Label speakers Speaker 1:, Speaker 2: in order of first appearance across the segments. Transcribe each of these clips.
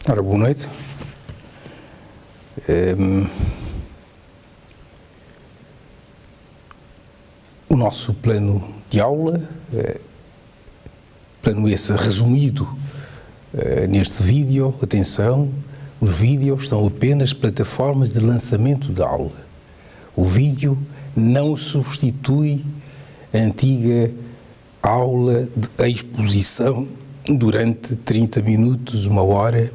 Speaker 1: Ora, boa noite. O nosso plano de aula, plano esse resumido neste vídeo, atenção, os vídeos são apenas plataformas de lançamento da aula. O vídeo não substitui a antiga aula de exposição durante 30 minutos, uma hora,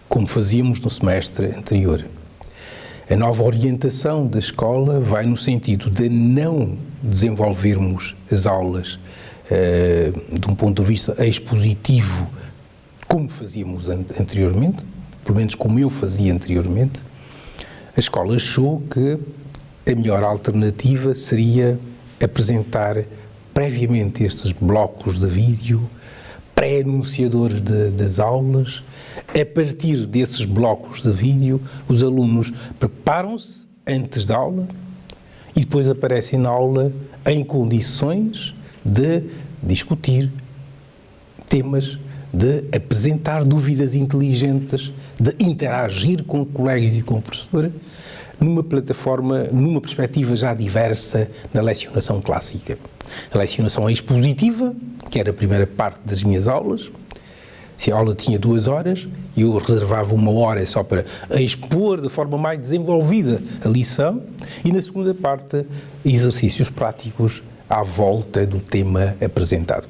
Speaker 1: como fazíamos no semestre anterior. A nova orientação da escola vai no sentido de não desenvolvermos as aulas de um ponto de vista expositivo, como fazíamos anteriormente, pelo menos como eu fazia anteriormente. A escola achou que a melhor alternativa seria apresentar previamente estes blocos de vídeo, pré-anunciadores das aulas. A partir desses blocos de vídeo, os alunos preparam-se antes da aula e depois aparecem na aula em condições de discutir temas, de apresentar dúvidas inteligentes, de interagir com colegas e com o professor, numa plataforma, numa perspectiva já diversa da lecionação clássica. A lecionação expositiva, que era a primeira parte das minhas aulas. Se a aula tinha 2 horas, eu reservava 1 hora só para expor de forma mais desenvolvida a lição, e na segunda parte, exercícios práticos à volta do tema apresentado.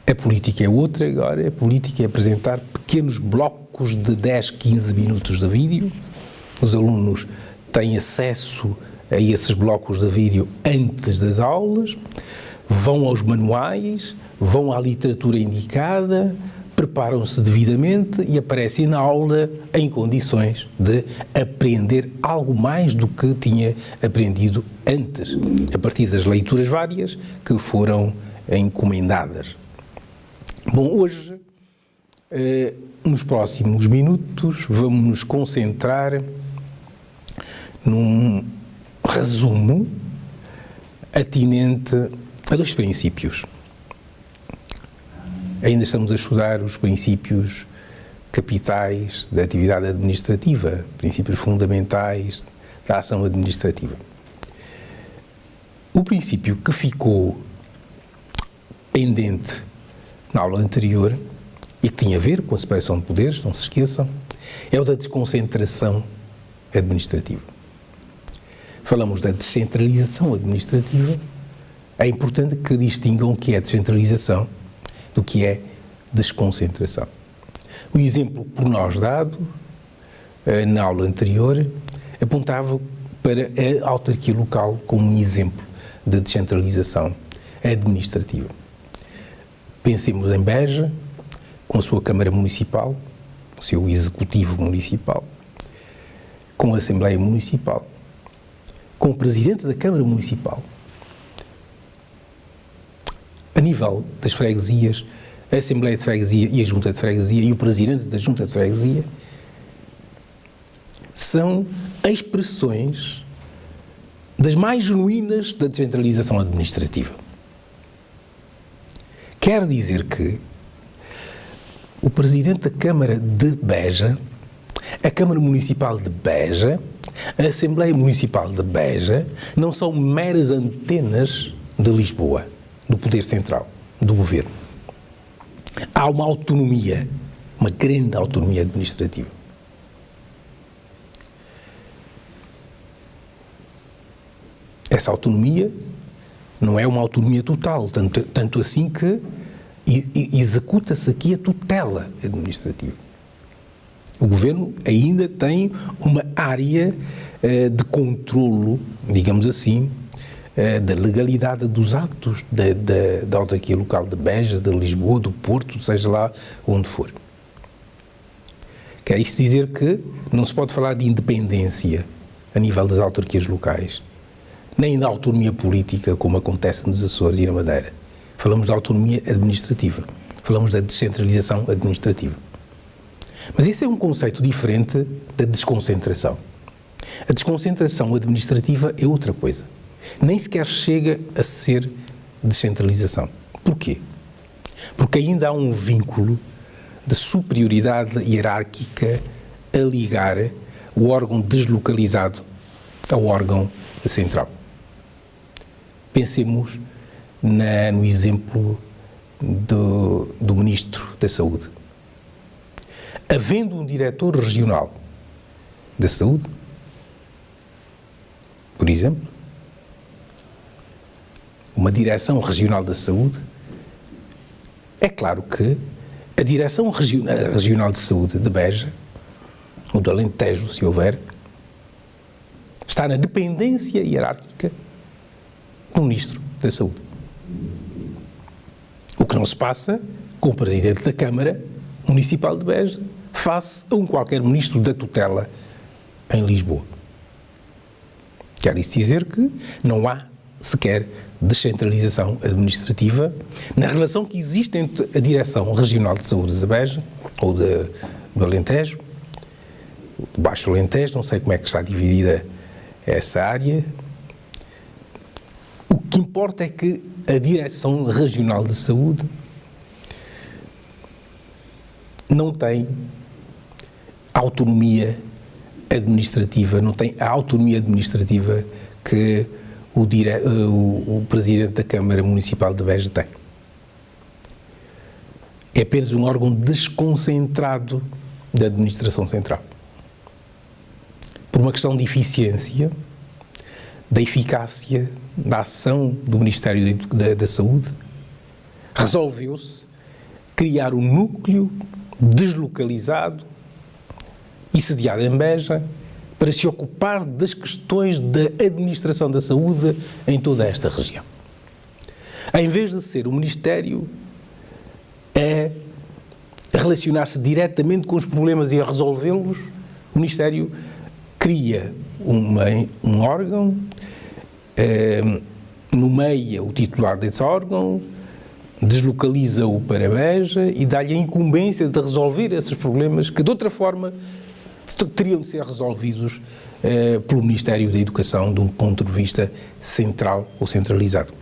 Speaker 1: A política é outra agora. A política é apresentar pequenos blocos de 10, 15 minutos de vídeo. Os alunos têm acesso a esses blocos de vídeo antes das aulas, vão aos manuais, vão à literatura indicada, preparam-se devidamente e aparecem na aula em condições de aprender algo mais do que tinha aprendido antes, a partir das leituras várias que foram encomendadas. Bom, hoje, nos próximos minutos, vamos nos concentrar num resumo atinente a 2 princípios. Ainda estamos a estudar os princípios capitais da atividade administrativa, princípios fundamentais da ação administrativa. O princípio que ficou pendente na aula anterior e que tinha a ver com a separação de poderes, não se esqueçam, é o da desconcentração administrativa. Falamos da descentralização administrativa. É importante que distingam o que é descentralização do que é desconcentração. O exemplo por nós dado na aula anterior apontava para a autarquia local como um exemplo de descentralização administrativa. Pensemos em Beja, com a sua Câmara Municipal, o seu Executivo Municipal, com a Assembleia Municipal, com o Presidente da Câmara Municipal. A nível das freguesias, a Assembleia de Freguesia e a Junta de Freguesia e o Presidente da Junta de Freguesia são expressões das mais genuínas da descentralização administrativa. Quer dizer que o Presidente da Câmara de Beja, a Câmara Municipal de Beja, a Assembleia Municipal de Beja não são meras antenas de Lisboa, do poder central, do governo. Há uma autonomia, uma grande autonomia administrativa. Essa autonomia não é uma autonomia total, tanto assim que executa-se aqui a tutela administrativa. O governo ainda tem uma área de controlo, digamos assim, da legalidade dos atos da autarquia local de Beja, de Lisboa, do Porto, seja lá onde for. Quer isto dizer que não se pode falar de independência a nível das autarquias locais, nem da autonomia política, como acontece nos Açores e na Madeira. Falamos da autonomia administrativa, falamos da descentralização administrativa. Mas esse é um conceito diferente da desconcentração. A desconcentração administrativa é outra coisa. Nem sequer chega a ser descentralização. Porquê? Porque ainda há um vínculo de superioridade hierárquica a ligar o órgão deslocalizado ao órgão central. Pensemos no exemplo do Ministro da Saúde. Havendo um diretor regional da saúde, por exemplo, uma direção regional da saúde, é claro que a direção regional de saúde de Beja, ou do Alentejo, se houver, está na dependência hierárquica do Ministro da Saúde. O que não se passa com o Presidente da Câmara Municipal de Beja, face a qualquer Ministro da tutela em Lisboa. Quer isso dizer que não há sequer descentralização administrativa na relação que existe entre a Direção Regional de Saúde de Beja, ou do Alentejo, do Baixo Alentejo, não sei como é que está dividida essa área. O que importa é que a Direção Regional de Saúde não tem autonomia administrativa, não tem a autonomia administrativa que o Presidente da Câmara Municipal de Beja tem. É apenas um órgão desconcentrado da administração central. Por uma questão de eficiência, da eficácia da ação do Ministério da Saúde, resolveu-se criar um núcleo deslocalizado e sediado em Beja para se ocupar das questões da administração da saúde em toda esta região. Em vez de ser o Ministério a relacionar-se diretamente com os problemas e a resolvê-los, o Ministério cria um órgão, nomeia o titular desse órgão, deslocaliza-o para Beja e dá-lhe a incumbência de resolver esses problemas que, de outra forma, teriam de ser resolvidos pelo Ministério da Educação de um ponto de vista central ou centralizado.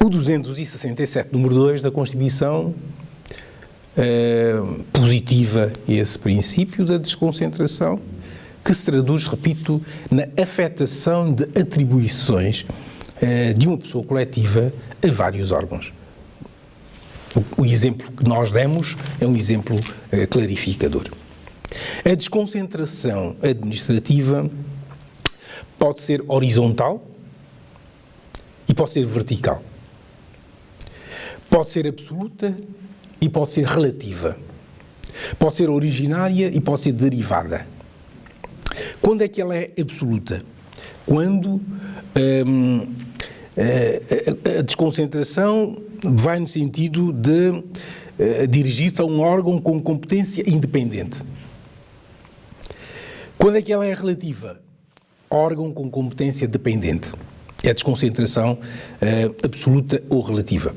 Speaker 1: O 267, número 2 da Constituição, positiva esse princípio da desconcentração, que se traduz, repito, na afetação de atribuições de uma pessoa coletiva a vários órgãos. O exemplo que nós demos é um exemplo clarificador. A desconcentração administrativa pode ser horizontal e pode ser vertical. Pode ser absoluta e pode ser relativa. Pode ser originária e pode ser derivada. Quando é que ela é absoluta? Quando a desconcentração vai no sentido de dirigir-se a um órgão com competência independente. Quando é que ela é relativa? Órgão com competência dependente. É a desconcentração absoluta ou relativa.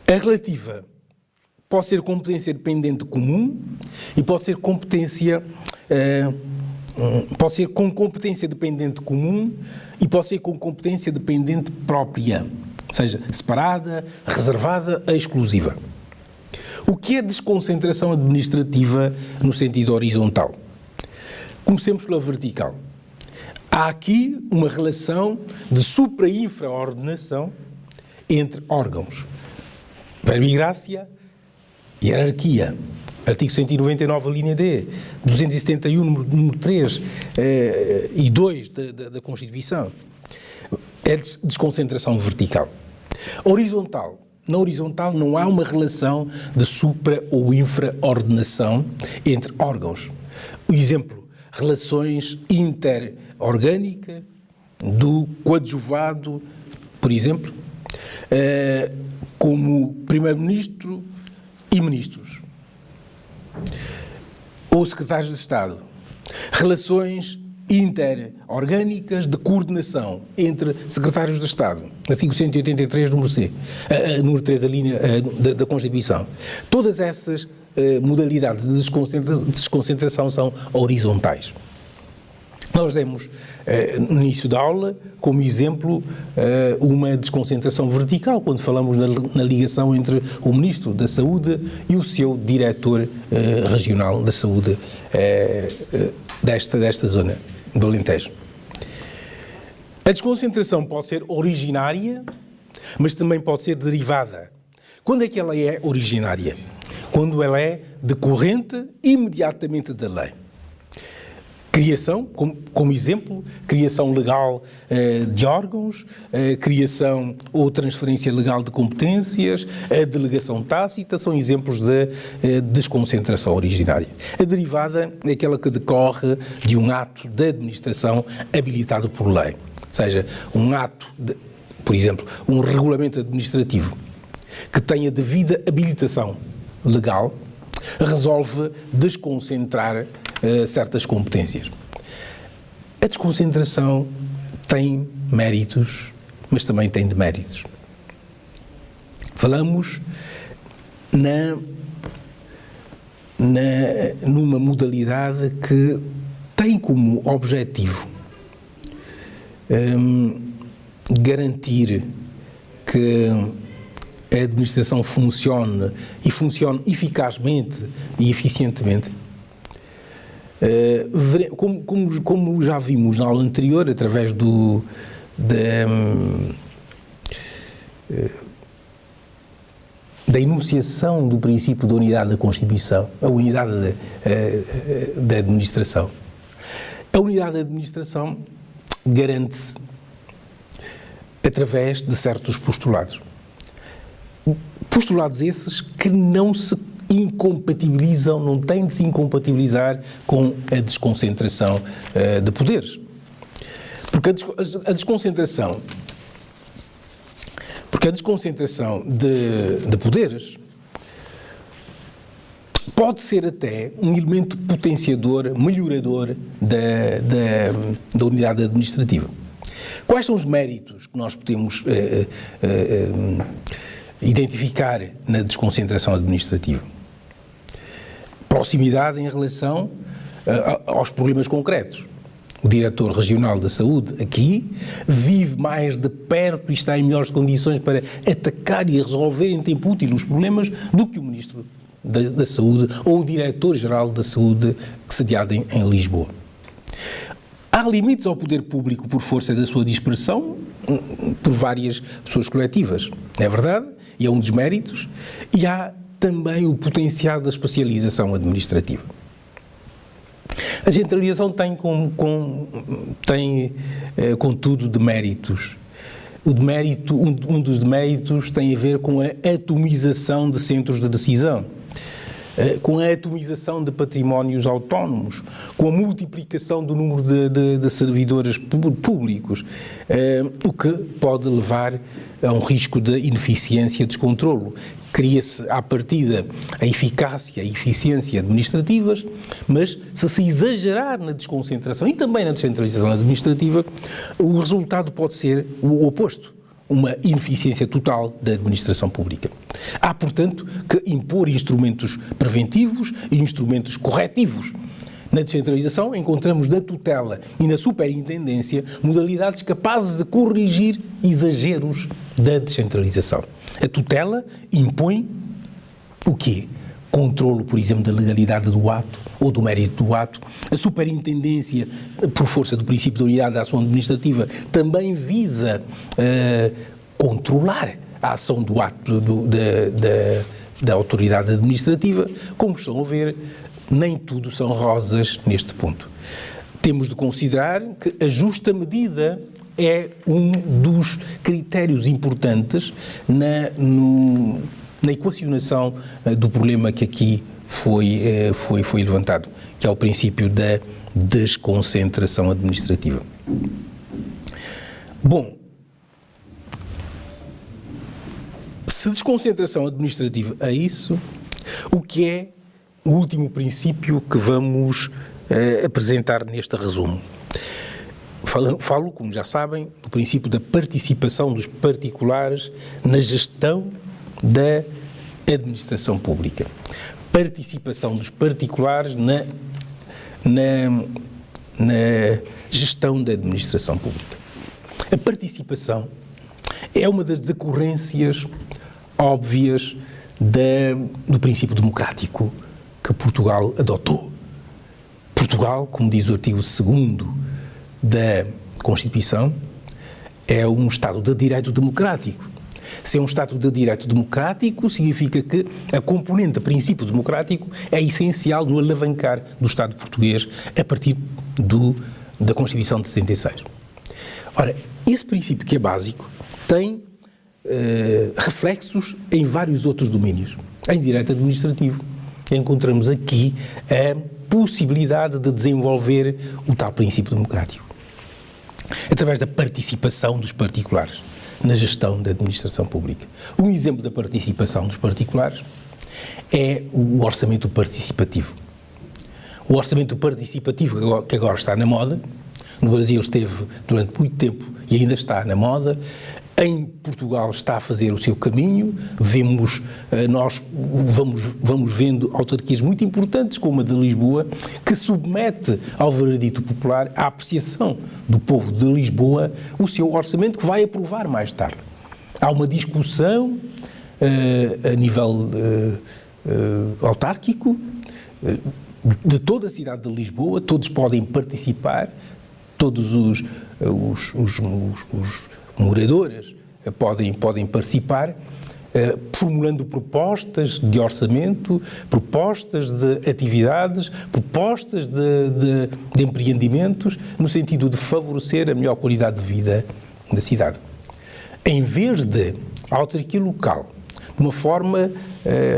Speaker 1: A relativa pode ser competência dependente comum e pode ser competência pode ser com competência dependente comum e pode ser com competência dependente própria, ou seja, separada, reservada, exclusiva. O que é desconcentração administrativa no sentido horizontal? Comecemos pela vertical. Há aqui uma relação de supra- e infraordenação entre órgãos. Verbo e grácia, hierarquia. Artigo 199, linha D, 271, número 3 e 2 da Constituição. É desconcentração vertical. Horizontal. Na horizontal não há uma relação de supra- ou infraordenação entre órgãos. O exemplo, relações interorgânicas do coadjuvado, por exemplo, como Primeiro-Ministro e Ministros. Ou secretários de Estado. Relações interorgânicas de coordenação entre secretários de Estado. Artigo 183, número C. Número 3, a linha da Constituição. Todas essas modalidades de desconcentração são horizontais. Nós demos, no início da aula, como exemplo, uma desconcentração vertical, quando falamos na ligação entre o Ministro da Saúde e o seu Diretor Regional da Saúde desta zona do Alentejo. A desconcentração pode ser originária, mas também pode ser derivada. Quando é que ela é originária? Quando ela é decorrente imediatamente da lei. Criação, como exemplo, criação legal de órgãos, criação ou transferência legal de competências, a delegação tácita, são exemplos de desconcentração originária. A derivada é aquela que decorre de um ato de administração habilitado por lei. Ou seja, um ato, por exemplo, um regulamento administrativo que tenha devida habilitação legal, resolve desconcentrar certas competências. A desconcentração tem méritos, mas também tem deméritos. Falamos numa modalidade que tem como objetivo garantir que a administração funcione e funcione eficazmente e eficientemente. Como já vimos na aula anterior, através da enunciação do princípio da unidade da Constituição, a unidade da administração. A unidade da administração garante-se através de certos postulados. Postulados esses que não se incompatibilizam, não têm de se incompatibilizar com a desconcentração de poderes. Porque a desconcentração de poderes pode ser até um elemento potenciador, melhorador da unidade administrativa. Quais são os méritos que nós podemos identificar na desconcentração administrativa? Proximidade em relação aos problemas concretos. O Diretor Regional da Saúde aqui vive mais de perto e está em melhores condições para atacar e resolver em tempo útil os problemas do que o Ministro da Saúde ou o Diretor-Geral da Saúde sediado em Lisboa. Há limites ao poder público por força da sua dispersão por várias pessoas coletivas, é verdade, e é um dos méritos, e há também o potencial da especialização administrativa. A centralização tem, contudo, deméritos. Um dos deméritos tem a ver com a atomização de centros de decisão, com a atomização de patrimónios autónomos, com a multiplicação do número de servidores públicos, o que pode levar a um risco de ineficiência e descontrolo. Cria-se, à partida, a eficácia e eficiência administrativas, mas se exagerar na desconcentração e também na descentralização administrativa, o resultado pode ser o oposto, uma ineficiência total da administração pública. Há, portanto, que impor instrumentos preventivos e instrumentos corretivos. Na descentralização encontramos na tutela e na superintendência modalidades capazes de corrigir exageros da descentralização. A tutela impõe o quê? Controlo, por exemplo, da legalidade do ato ou do mérito do ato. A superintendência, por força do princípio da unidade da ação administrativa, também visa controlar a ação do ato da autoridade administrativa. Como estão a ver, nem tudo são rosas neste ponto. Temos de considerar que a justa medida é um dos critérios importantes na equacionação do problema que aqui foi levantado, que é o princípio da desconcentração administrativa. Bom, se desconcentração administrativa é isso, o que é o último princípio que vamos apresentar neste resumo? Falo, como já sabem, do princípio da participação dos particulares na gestão da administração pública. Participação dos particulares na gestão da administração pública. A participação é uma das decorrências óbvias do princípio democrático que Portugal adotou. Portugal, como diz o artigo 2º da Constituição, é um Estado de direito democrático. Se é um Estado de direito democrático, significa que a componente de princípio democrático é essencial no alavancar do Estado português a partir da Constituição de 66. Ora, esse princípio que é básico tem reflexos em vários outros domínios. Em direito administrativo, encontramos aqui a possibilidade de desenvolver o tal princípio democrático, através da participação dos particulares na gestão da administração pública. Um exemplo da participação dos particulares é o orçamento participativo. O orçamento participativo que agora está na moda, no Brasil esteve durante muito tempo e ainda está na moda, em Portugal está a fazer o seu caminho, nós vamos vendo autarquias muito importantes, como a de Lisboa, que submete ao veredito popular, à apreciação do povo de Lisboa, o seu orçamento que vai aprovar mais tarde. Há uma discussão a nível autárquico de toda a cidade de Lisboa, todos podem participar, todos os moradores podem participar, formulando propostas de orçamento, propostas de atividades, propostas de empreendimentos, no sentido de favorecer a melhor qualidade de vida da cidade. Em vez de a autarquia local, de uma forma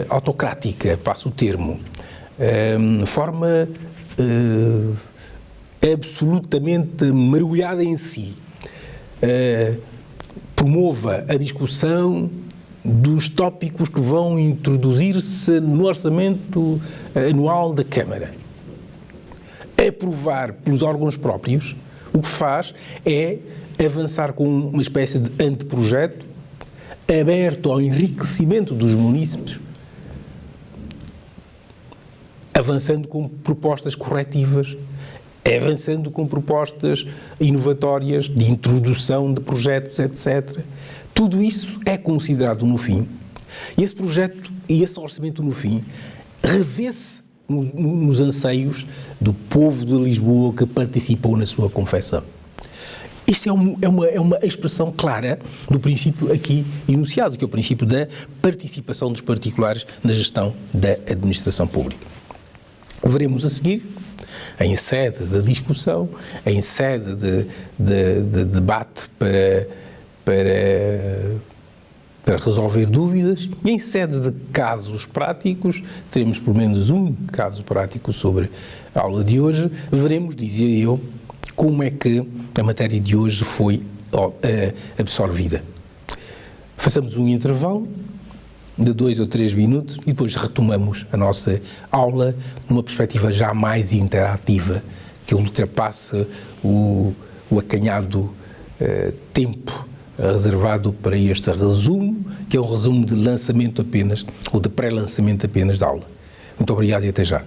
Speaker 1: autocrática, passo o termo, forma absolutamente mergulhada em si, promova a discussão dos tópicos que vão introduzir-se no orçamento anual da Câmara. Aprovar pelos órgãos próprios, o que faz é avançar com uma espécie de anteprojeto aberto ao enriquecimento dos munícipes, avançando com propostas corretivas, avançando com propostas inovatórias de introdução de projetos, etc. Tudo isso é considerado no fim. E esse projeto e esse orçamento no fim revê-se nos anseios do povo de Lisboa que participou na sua confecção. Isto é uma expressão clara do princípio aqui enunciado, que é o princípio da participação dos particulares na gestão da administração pública. Veremos a seguir, em sede de discussão, em sede de debate para resolver dúvidas e em sede de casos práticos, teremos pelo menos um caso prático sobre a aula de hoje, veremos, dizia eu, como é que a matéria de hoje foi absorvida. Façamos um intervalo de 2 ou 3 minutos e depois retomamos a nossa aula numa perspectiva já mais interativa, que ultrapassa o acanhado tempo reservado para este resumo, que é um resumo de lançamento apenas, ou de pré-lançamento apenas da aula. Muito obrigado e até já.